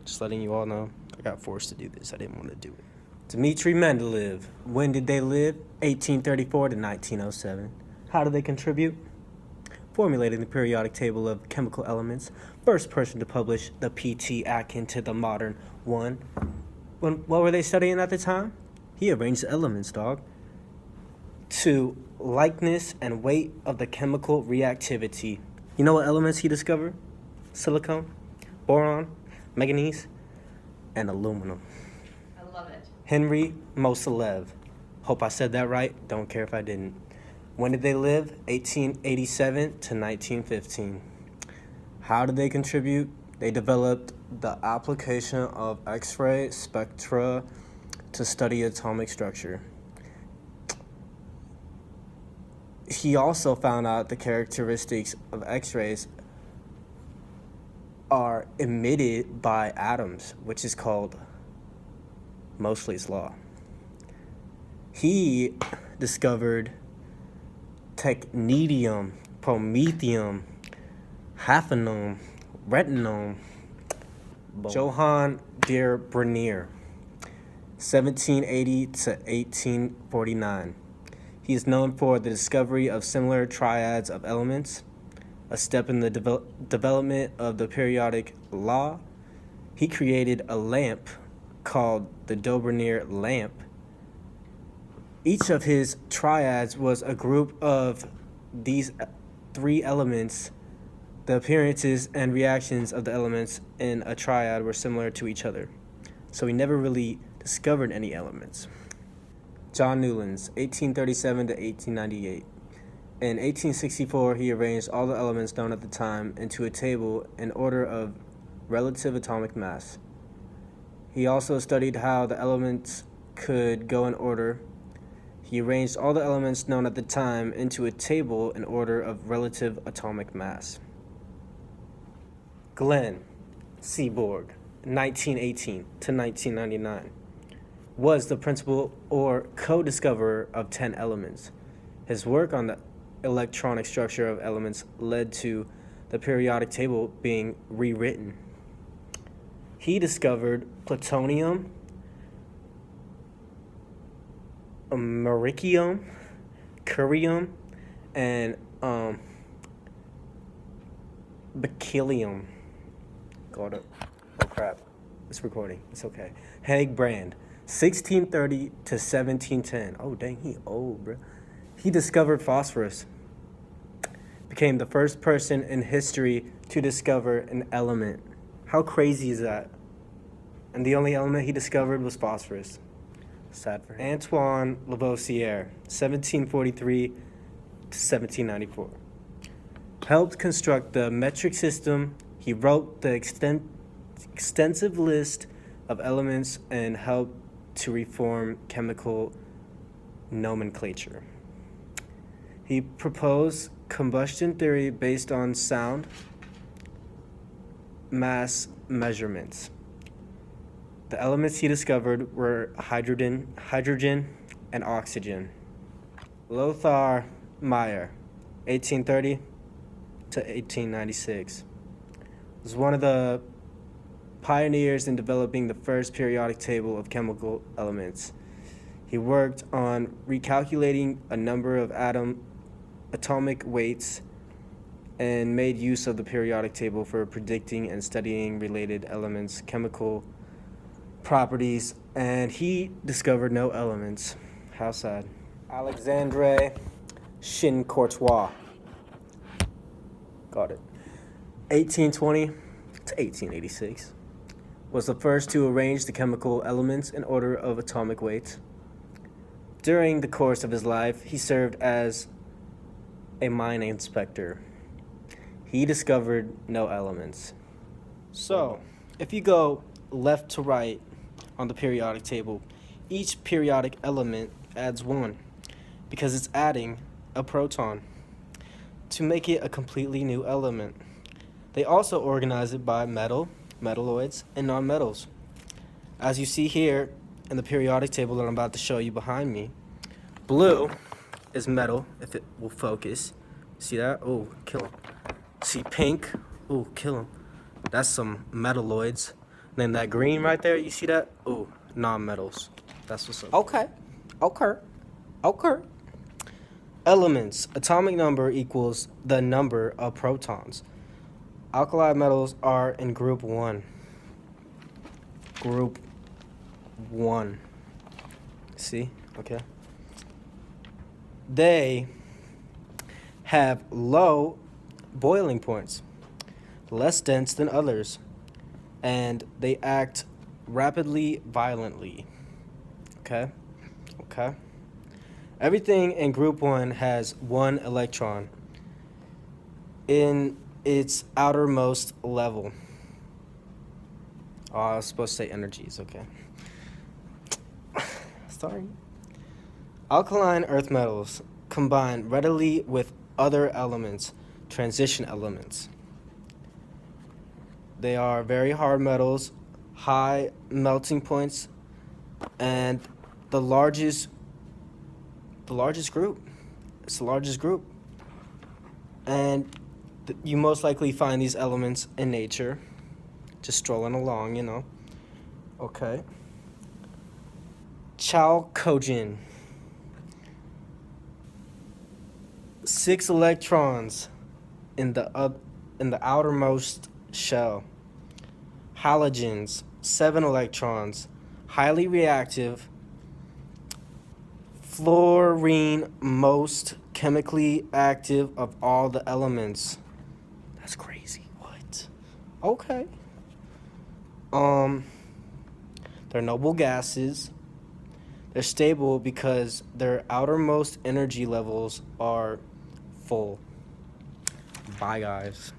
Just letting you all know, I got forced to do this. I didn't want to do it. Dmitri Mendeleev. When did they live? 1834 to 1907. How did they contribute? Formulating the periodic table of chemical elements. First person to publish the PT akin to the modern one. What were they studying at the time? He arranged the elements, dog. 2. Likeness and weight of the chemical reactivity. You know what elements he discovered? Silicon, boron, manganese, and aluminum. I love it. Henry Mosellev. Hope I said that right. Don't care if I didn't. When did they live? 1887 to 1915. How did they contribute? They developed the application of X-ray spectra to study atomic structure. He also found out the characteristics of X-rays are emitted by atoms, which is called Moseley's Law. He discovered technetium, promethium, hafnium, retinum. Johann der Brunner, 1780 to 1849. He is known for the discovery of similar triads of elements, a step in the development of the periodic law. He created a lamp called the Dobrunner lamp. Each of his triads was a group of these 3 elements. The appearances and reactions of the elements in a triad were similar to each other, so he never really discovered any elements. John Newlands, 1837 to 1898. In 1864, he arranged all the elements known at the time into a table in order of relative atomic mass. He also studied how the elements could go in order. He arranged all the elements known at the time into a table in order of relative atomic mass. Glenn Seaborg, 1918 to 1999, was the principal or co-discoverer of 10 elements. His work on the electronic structure of elements led to the periodic table being rewritten. He discovered plutonium, americium, curium, and berkelium. Got it. Oh crap. It's recording. It's okay. Haig Brand, 1630 to 1710. Oh dang, he old, bro. He discovered phosphorus. Became the first person in history to discover an element. How crazy is that? And the only element he discovered was phosphorus. Sad for him. Antoine Lavoisier, 1743 to 1794. Helped construct the metric system. He wrote the extensive list of elements and helped to reform chemical nomenclature. He proposed combustion theory based on sound mass measurements. The elements he discovered were hydrogen, and oxygen. Lothar Meyer, 1830 to 1896, was one of the pioneers in developing the first periodic table of chemical elements. He worked on recalculating a number of atomic weights and made use of the periodic table for predicting and studying related elements' chemical properties, and he discovered no elements. How sad. Alexandre Shin-Courtois. Got it. 1820 to 1886. Was the first to arrange the chemical elements in order of atomic weight. During the course of his life, he served as a mine inspector. He discovered no elements. So, if you go left to right on the periodic table, each periodic element adds 1 because it's adding a proton to make it a completely new element. They also organize it by metal, metalloids, and nonmetals. As you see here in the periodic table that I'm about to show you behind me, blue is metal, if it will focus. See that? Oh, kill him. See pink? Oh, kill him. That's some metalloids. Then that green right there, you see that? Ooh, non-metals. That's what's up. Okay. Elements. Atomic number equals the number of protons. Alkali metals are in group 1. Group 1. See? Okay. They have low boiling points, less dense than others, and they act rapidly, violently. Okay? Okay. Everything in group 1 has 1 electron in its outermost level. Oh, I was supposed to say energies, okay. Sorry. Alkaline earth metals combine readily with other elements, transition elements. They are very hard metals, high melting points, and the largest group. It's the largest group. And you most likely find these elements in nature, just strolling along, you know. Okay. Chalcogen. 6 electrons in the outermost shell. Halogens, 7 electrons, highly reactive. Fluorine, most chemically active of all the elements. That's crazy. What? Okay. They're noble gases. They're stable because their outermost energy levels are full. Bye, guys.